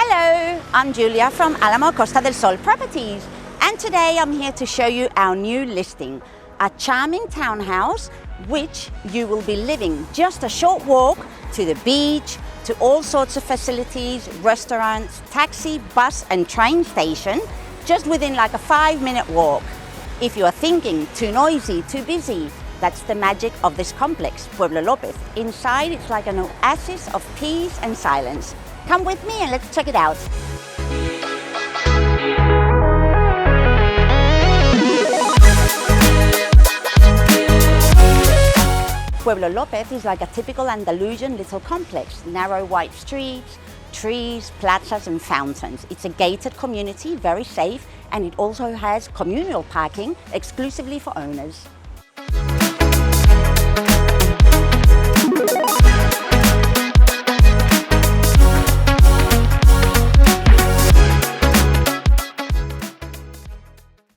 Hello, I'm Julia from Alamo Costa del Sol Properties, and today I'm here to show you our new listing, a charming townhouse which you will be living just a short walk to the beach, to all sorts of facilities, restaurants, taxi, bus and train station, just within like a 5-minute walk. If you are thinking too noisy, too busy, that's the magic of this complex, Pueblo López. Inside it's like an oasis of peace and silence. Come with me and let's check it out. Pueblo López is like a typical Andalusian little complex. Narrow white streets, trees, plazas and fountains. It's a gated community, very safe, and it also has communal parking exclusively for owners.